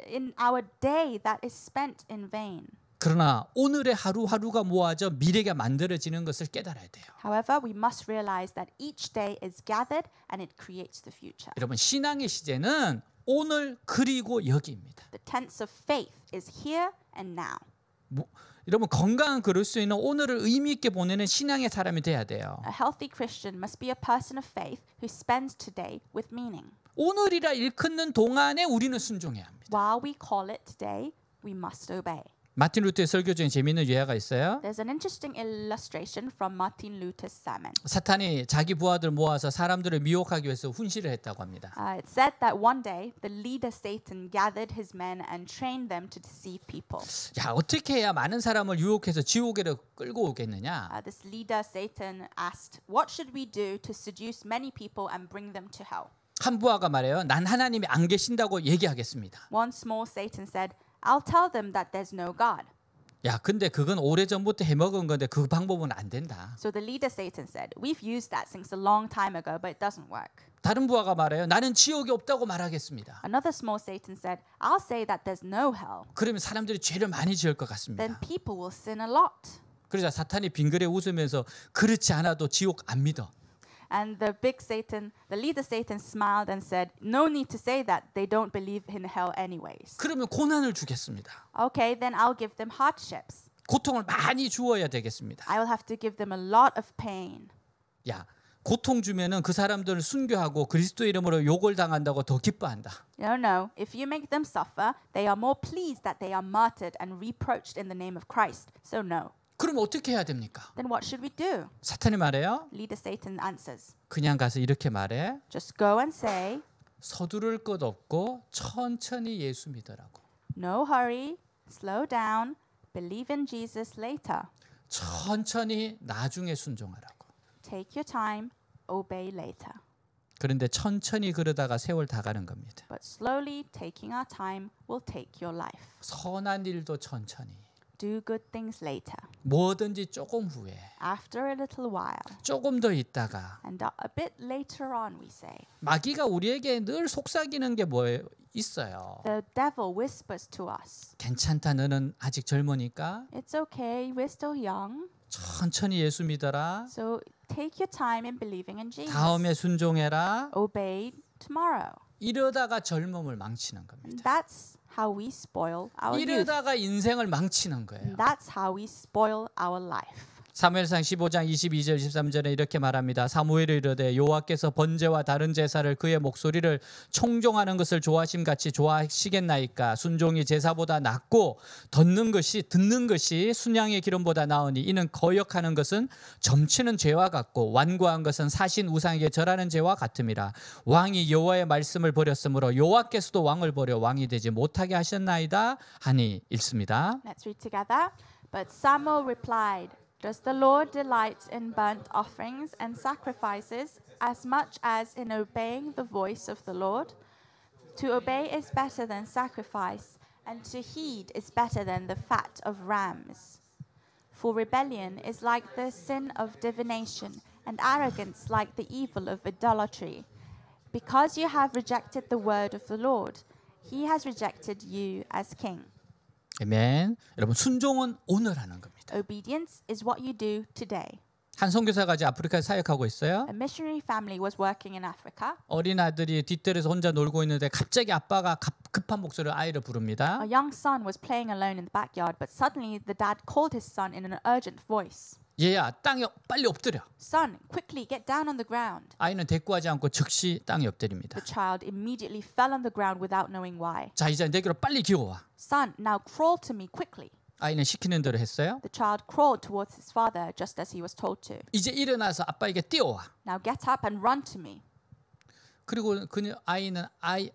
in our day that is spent in vain. 그러나 오늘의 하루하루가 모아져 미래가 만들어지는 것을 깨달아야 돼요. However, we must realize that each day is gathered and it creates the future. 여러분 신앙의 시제는 오늘 그리고 여기입니다. The tense of faith is here and now. 여러분 건강한 그럴 수 있는 오늘을 의미 있게 보내는 신앙의 사람이 돼야 돼요. A healthy Christian must be a person of faith who spends today with meaning. 오늘이라 일컫는 동안에 우리는 순종해야 합니다. While we call it today, we must obey. 마틴 루터의 설교 중에 재미있는 예화가 있어요. There's an interesting illustration from Martin Luther's sermon. 사탄이 자기 부하들 모아서 사람들을 미혹하기 위해서 훈시를 했다고 합니다. It said that one day the leader Satan gathered his men and trained them to deceive people. 야, 어떻게 해야 많은 사람을 유혹해서 지옥에로 끌고 오겠느냐? This leader Satan asked, "What should we do to seduce many people and bring them to hell?" 한 부하가 말해요. 난 하나님이 안 계신다고 얘기하겠습니다. One small Satan said, "I'll tell them that there's no God." 야, 근데 그건 오래전부터 해먹은 건데 그 방법은 안 된다. So the leader Satan said, "We've used that since a long time ago, but it doesn't work." 다른 부하가 말해요. 나는 지옥이 없다고 말하겠습니다. Another small Satan said, "I'll say that there's no hell." 그러면 사람들이 죄를 많이 지을 것 같습니다. Then people will sin a lot. 그러자 사탄이 빙그레 웃으면서 그렇지 않아도 지옥 안 믿어. And the leader Satan smiled and said, "No need to say that. They don't believe in hell anyways." 그러면 고난을 주겠습니다. Okay, then I'll give them hardships. 고통을 많이 주어야 되겠습니다. I will have to give them a lot of pain. 야, 고통 주면은 그 사람들을 순교하고 그리스도 이름으로 욕을 당한다고 더 기뻐한다. No. If you make them suffer, they are more pleased that they are martyred and reproached in the name of Christ. So no. 그럼 어떻게 해야 됩니까? Then what should we do? 사탄이 말해요. Leader Satan answers. 그냥 가서 이렇게 말해. Just go and say, 서두를 것 없고 천천히 예수 믿으라고. no hurry, slow down, believe in Jesus later. 천천히 나중에 순종하라고. Take your time, obey later. 그런데 천천히 그러다가 세월 다 가는 겁니다. But slowly taking our time will take your life. 선한 일도 천천히. Do good things later. 뭐든지 조금 후에. After a little while. 조금 더 있다가. And a bit later on we say. 마귀가 우리에게 늘 속삭이는 게 뭐예요? 있어요. The devil whispers to us. 괜찮다. 너는 아직 젊으니까. It's okay. We're still young. 천천히 예수 믿어라. So take your time in believing in Jesus. 다음에 순종해라. Obey tomorrow. 이러다가 젊음을 망치는 겁니다. And that's how we spoil our youth. 이러다가 인생을 망치는 거예요. And that's how we spoil our life. 사무엘상 15장 22절 23절에 이렇게 말합니다. 사무엘이 이르되 여호와께서 번제와 다른 제사를 그의 목소리를 청종하는 것을 좋아하심같이 좋아하시겠나이까. 순종이 제사보다 낫고 듣는 것이 순양의 기름보다 나으니 이는 거역하는 것은 점치는 죄와 같고 완고한 것은 사신 우상에게 절하는 죄와 같음이라. 왕이 여호와의 말씀을 버렸으므로 여호와께서도 왕을 버려 왕이 되지 못하게 하셨나이다 하니 읽습니다. Let's read together. But Samuel replied, Does the Lord delight in burnt offerings and sacrifices as much as in obeying the voice of the Lord? To obey is better than sacrifice, and to heed is better than the fat of rams. For rebellion is like the sin of divination, and arrogance like the evil of idolatry. Because you have rejected the word of the Lord, he has rejected you as king. 아멘. 여러분 순종은 오늘 하는 겁니다. Obedience is what you do today. 한 선교사가 이제 아프리카에 사역하고 있어요. A missionary family was working in Africa. 어린 아들이 뒷뜰에서 혼자 놀고 있는데 갑자기 아빠가 급한 목소리로 아이를 부릅니다. A young son was playing alone in the backyard, but suddenly the dad called his son in an urgent voice. 얘야 땅에 빨리 엎드려. Son, quickly get down on the ground. 아이는 대꾸하지 않고 즉시 땅에 엎드립니다. The child immediately fell on the ground without knowing why. 자 이제 내게로 빨리 기어와. Son, now crawl to me quickly. 아이는 시키는 대로 했어요. The child crawled towards his father just as he was told to. 이제 일어나서 아빠에게 뛰어와. Now get up and run to me. 그리고 아이는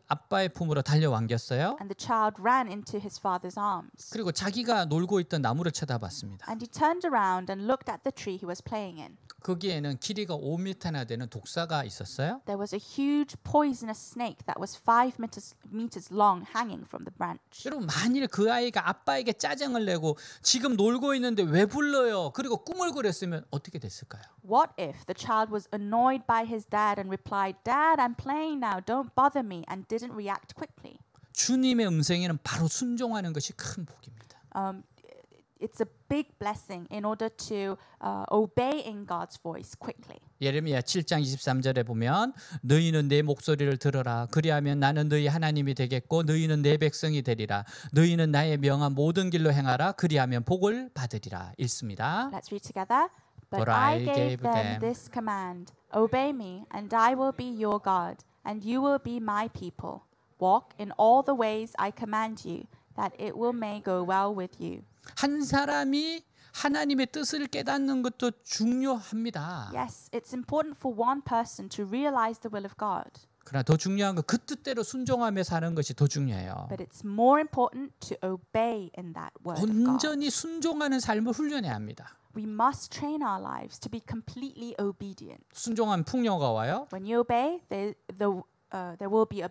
아빠의 품으로 달려왕겼어요. And the child ran into his father's arms. 그리고 자기가 놀고 있던 나무를 쳐다봤습니다. And he turned around and looked at the tree he was playing in. 거기에는 길이가 5m나 되는 독사가 있었어요. There was a huge poisonous snake that was 5 meters long hanging from the branch. 여러분 만일 그 아이가 아빠에게 짜증을 내고 지금 놀고 있는데 왜 불러요? 그리고 꾸물거렸으면 어떻게 됐을까요? What if the child was annoyed by his dad and replied, Dad, I'm playing now, don't bother me, and didn't react quickly? 주님의 음성에는 바로 순종하는 것이 큰 복입니다. It's a big blessing in order to obey in God's voice quickly. 예레미야 7장 23절에 보면 너희는 내 목소리를 들어라. 그리하면 나는 너희 하나님이 되겠고 너희는 내 백성이 되리라. 너희는 나의 명한 모든 길로 행하라. 그리하면 복을 받으리라. 읽습니다. Let's read together. But I gave them this command. Obey me, and I will be your God, and you will be my people. Walk in all the ways I command you, that it may go well with you. 한 사람이 하나님의 뜻을 깨닫는 것도 중요합니다. Yes, it's important for one person to realize the will of God. 그러나 더 중요한 건 그 뜻대로 순종하며 사는 것이 더 중요해요. But it's more important to obey in that word of God. 온전히 순종하는 삶을 훈련해야 합니다. We must train our lives to be completely obedient. 순종하면 풍요가 와요. When you obey, there will be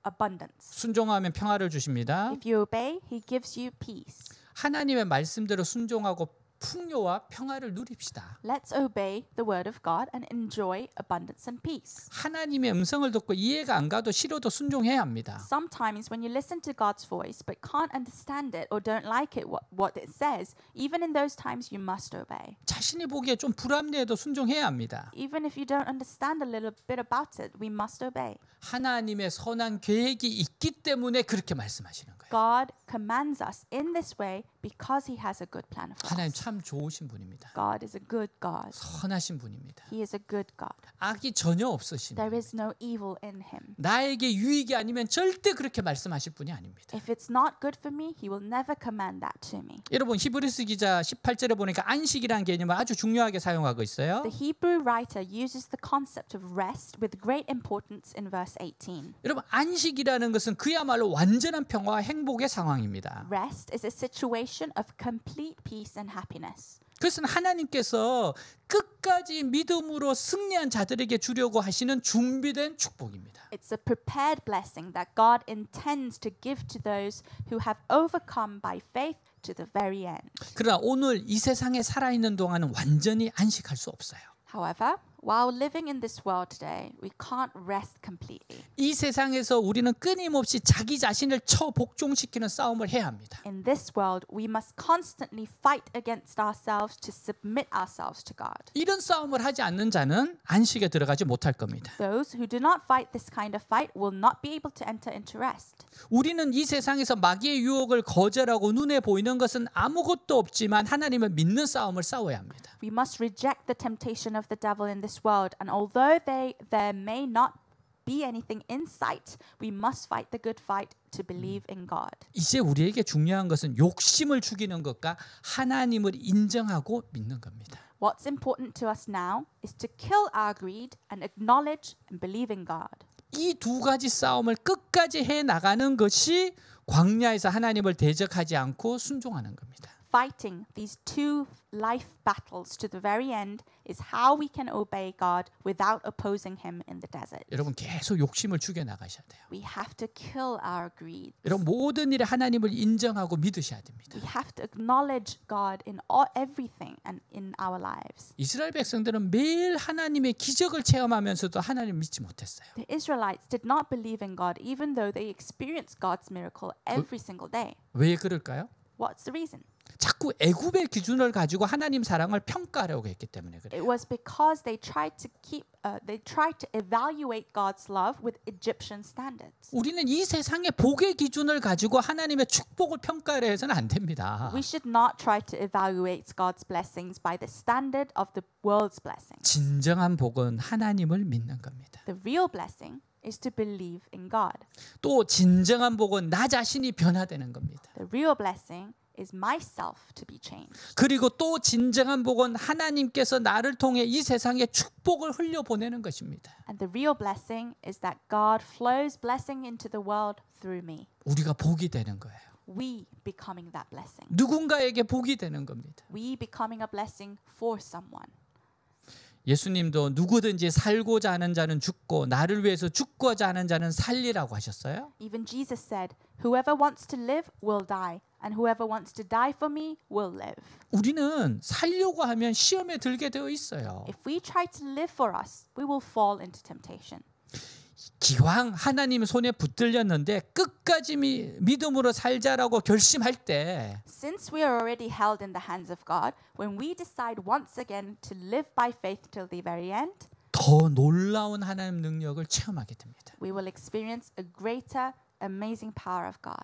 abundance. 순종하면 평화를 주십니다. If you obey, He gives you peace. 하나님의 말씀대로 순종하고 풍요와 평화를 누립시다. Let's obey the word of God and enjoy abundance and peace. 하나님의 음성을 듣고 이해가 안 가도 싫어도 순종해야 합니다. Sometimes when you listen to God's voice but can't understand it or don't like it what it says, even in those times you must obey. 자신이 보기에 좀 불합리해도 순종해야 합니다. Even if you don't understand a little bit about it, we must obey. 하나님의 선한 계획이 있기 때문에 그렇게 말씀하시는 거예요. God commands us in this way because He has a good plan for 하나님 us. 참 참 좋으신 분입니다. God is a good God. 선하신 분입니다. He is a good God. 악이 전혀 없으신 There 분. is no evil in him. 나에게 유익이 아니면 절대 그렇게 말씀하실 분이 아닙니다. If it's not good for me, he will never command that to me. 여러분 히브리서 기자 18절에 보니까 안식이라는 개념을 아주 중요하게 사용하고 있어요. The Hebrew writer uses the concept of rest with great importance in verse 18. 여러분 안식이라는 것은 그야말로 완전한 평화와 행복의 상황입니다. Rest is a situation of complete peace and happiness. 그것은 하나님께서 끝까지 믿음으로 승리한 자들에게 주려고 하시는 준비된 축복입니다. It's a prepared blessing that God intends to give to those who have overcome by faith to the very end. 그러나 오늘 이 세상에 살아있는 동안은 완전히 안식할 수 없어요. However, while living in this world today, we can't rest completely. 이 세상에서 우리는 끊임없이 자기 자신을 처복종시키는 싸움을 해야 합니다. In this world, we must constantly fight against ourselves to submit ourselves to God. 이런 싸움을 하지 않는 자는 안식에 들어가지 못할 겁니다. Those who do not fight this kind of fight will not be able to enter into rest. 우리는 이 세상에서 마귀의 유혹을 거절하고 눈에 보이는 것은 아무것도 없지만 하나님을 믿는 싸움을 싸워야 합니다. We must reject the temptation of the devil in this world, and although there may not be anything in sight, we must fight the good fight to believe in God. 이제 우리에게 중요한 것은 욕심을 죽이는 것과 하나님을 인정하고 믿는 겁니다. What's important to us now is to kill our greed and acknowledge and believe in God. 이 두 가지 싸움을 끝까지 해 나가는 것이 광야에서 하나님을 대적하지 않고 순종하는 겁니다. Fighting these two life battles to the very end is how we can obey God without opposing Him in the desert. 여러분 계속 욕심을 죽여 나가셔야 돼요. We have to kill our greed. 여러분 모든 일에 하나님을 인정하고 믿으셔야 됩니다. We have to acknowledge God in everything and in our lives. 이스라엘 백성들은 매일 하나님의 기적을 체험하면서도 하나님을 믿지 못했어요. The Israelites did not believe in God even though they experienced God's miracle every single day. 왜 그럴까요? What's the reason? 자꾸 애굽의 기준을 가지고 하나님 사랑을 평가하려고 했기 때문에 그래요. It was because they tried to evaluate God's love with Egyptian standards. 우리는 이 세상의 복의 기준을 가지고 하나님의 축복을 평가를 해서는 안 됩니다. We should not try to evaluate God's blessings by the standard of the world's blessings. 진정한 복은 하나님을 믿는 겁니다. The real blessing is to believe in God. 또 진정한 복은 나 자신이 변화되는 겁니다. The real blessing is myself to be changed. 그리고 또 진정한 복은 하나님께서 나를 통해 이 세상에 축복을 흘려보내는 것입니다. And the real blessing is that God flows blessing into the world through me. 우리가 복이 되는 거예요. We becoming that blessing. 누군가에게 복이 되는 겁니다. We becoming a blessing for someone. 예수님도 누구든지 살고자 하는 자는 죽고 나를 위해서 죽고자 하는 자는 살리라고 하셨어요. Even Jesus said, "Whoever wants to live will die, and whoever wants to die for me will live." 우리는 살려고 하면 시험에 들게 되어 있어요. If we try to live for us, we will fall into temptation. 기왕 하나님 손에 붙들렸는데 끝까지 믿음으로 살자라고 결심할 때 Since we are already held in the hands of God, when we decide once again to live by faith till the very end, 더 놀라운 하나님 능력을 체험하게 됩니다. we will experience a greater amazing power of God.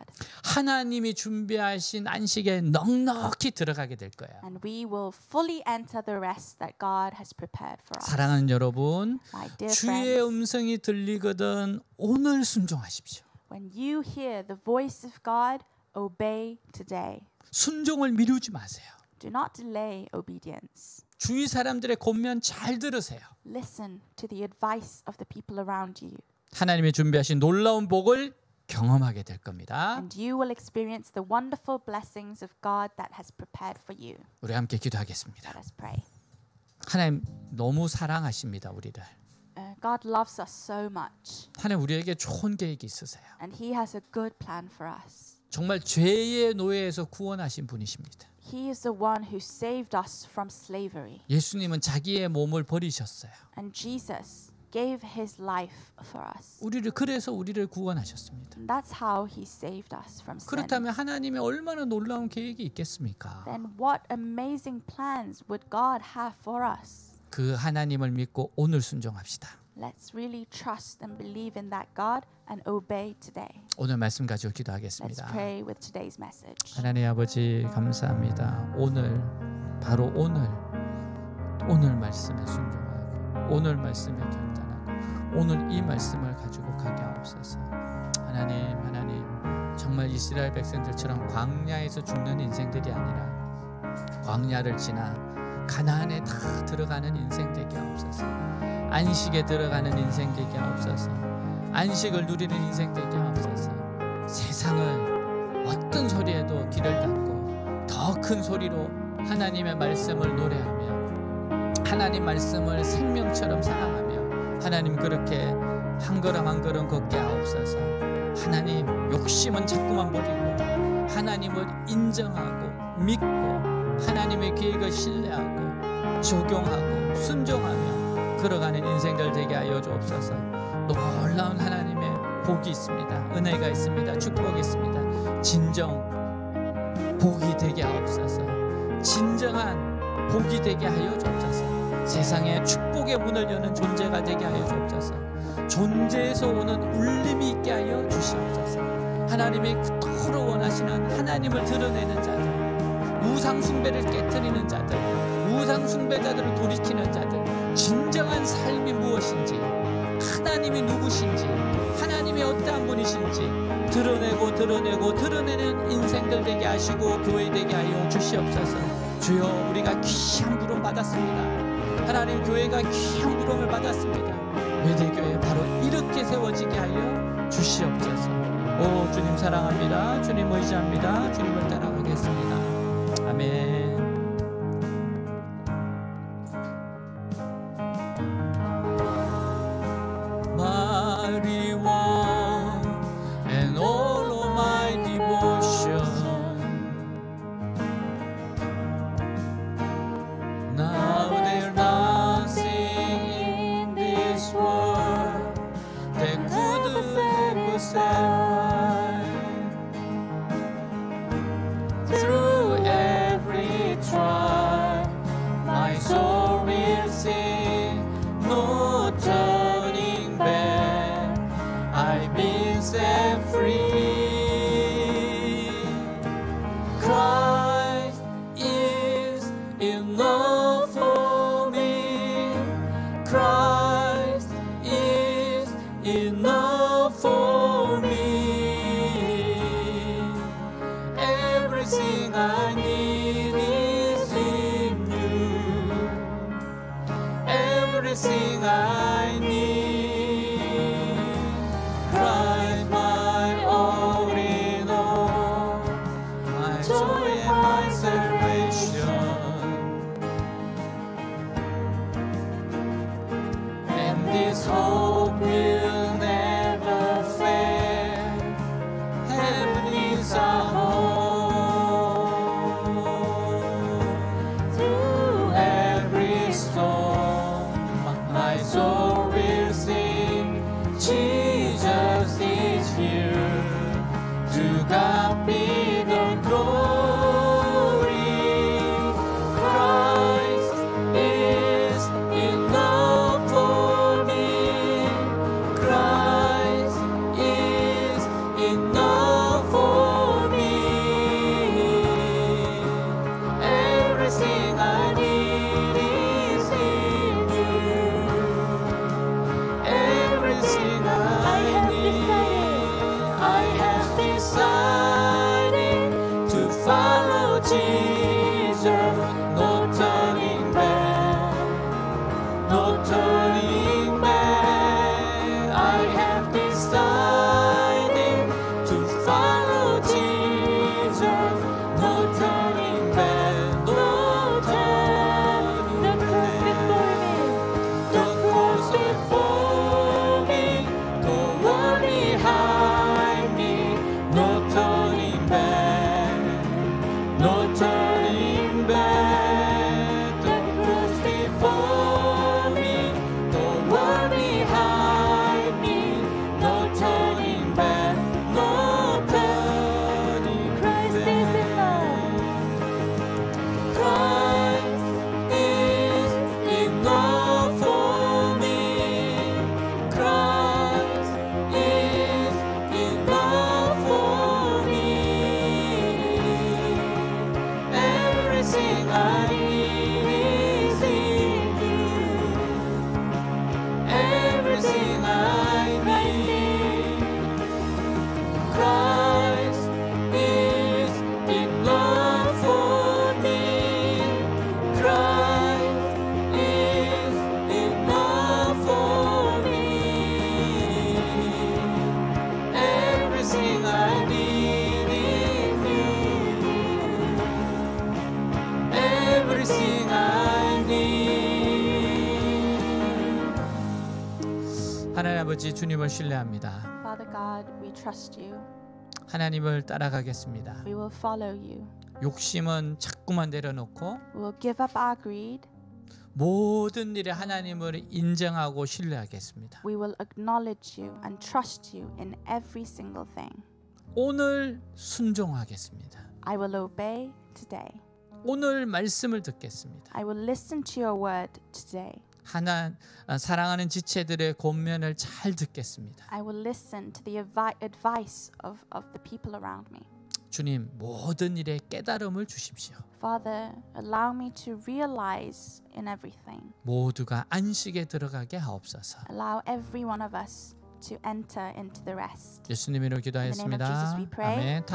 하나님이 준비하신 안식에 넉넉히 들어가게 될 거예요. And we will fully enter the rest that God has prepared for us. 사랑하는 여러분, My dear 주의 friends, 음성이 들리거든 오늘 순종하십시오. when you hear the voice of God, obey today. 순종을 미루지 마세요. Do not delay obedience. 주위 사람들의 권면 잘 들으세요. Listen to the advice of the people around you. 하나님이 준비하신 놀라운 복을 경험하게 될 겁니다. And you will experience the wonderful blessings of God that has prepared for you. 우리 함께 기도하겠습니다. Let us pray. 하나님 너무 사랑하십니다, 우리를. God loves us so much, 하나님 우리에게 좋은 계획이 있으세요. and He has a good plan for us. 정말 죄의 노예에서 구원하신 분이십니다. He is the one who saved us from slavery, 예수님은 자기의 몸을 버리셨어요. and Jesus gave His life for us. 그래서 우리를 구원하셨습니다. And that's how He saved us from sin. 그렇다면 하나님의 얼마나 놀라운 계획이 있겠습니까? Then what amazing plans would God have for us? 그 하나님을 믿고 오늘 순종합시다. Let's really trust and believe in that God and obey today. 오늘 말씀 가지고 Let's 기도하겠습니다. pray with today's message. 하나님 아버지 감사합니다. 오늘 바로 오늘 말씀에 순종하고 오늘 말씀에 결단하고 오늘 이 말씀을 가지고 가게 하옵소서. 하나님 정말 이스라엘 백성들처럼 광야에서 죽는 인생들이 아니라 광야를 지나 가나안에 다 들어가는 인생 되게 하옵소서. 안식에 들어가는 인생 되게 하옵소서. 안식을 누리는 인생 되게 하옵소서. 세상을 어떤 소리에도 귀를 닫고 더 큰 소리로 하나님의 말씀을 노래하며 하나님 말씀을 생명처럼 사랑하며 하나님 그렇게 한 걸음 한 걸음 걷게 하옵소서. 하나님 욕심은 자꾸만 버리고 하나님을 인정하고 믿고 하나님의 계획을 신뢰하고 적용하고 순종하며 걸어가는 인생들 되게 하여 주옵소서. 놀라운 하나님의 복이 있습니다. 은혜가 있습니다. 축복이 있습니다. 진정 복이 되게 하옵소서. 진정한 복이 되게 하여 주옵소서. 세상에 축복의 문을 여는 존재가 되게 하여 주옵소서. 존재에서 오는 울림이 있게 하여 주시옵소서. 하나님이 그토록 원하시는 하나님을 드러내는 자들, 우상숭배를 깨트리는 자들, 우상숭배자들을 돌이키는 자들, 진정한 삶이 무엇인지, 하나님이 누구신지, 하나님이 어떠한 분이신지 드러내는 인생들 되게 하시고 교회 되게 하여 주시옵소서. 주여, 우리가 귀한 부름 받았습니다. 하나님, 교회가 귀한 부름을 받았습니다. 외대교회 바로 이렇게 세워지게 하여 주시옵소서. 오, 주님 사랑합니다. 주님 의지합니다. 주님을 따라가겠습니다. 아멘. 아버지 주님을 신뢰합니다. Father God, we trust you. 하나님을 따라가겠습니다. We will follow you. 욕심은 자꾸만 내려놓고 We will give up our greed. 모든 일에 하나님을 인정하고 신뢰하겠습니다. We will acknowledge you and trust you in every single thing. 오늘 순종하겠습니다. I will obey today. 오늘 말씀을 듣겠습니다. I will listen to your word today. 사랑하는 지체들의 권면을 잘 듣겠습니다. I will listen to the advice of the people around me. 주님, 모든 일에 깨달음을 주십시오. Father, allow me to realize in everything. 모두가 안식에 들어가게 하옵소서. Allow every one of us to enter into the rest. 예수님으로 기도하였습니다. In the name of Jesus we pray. 아멘.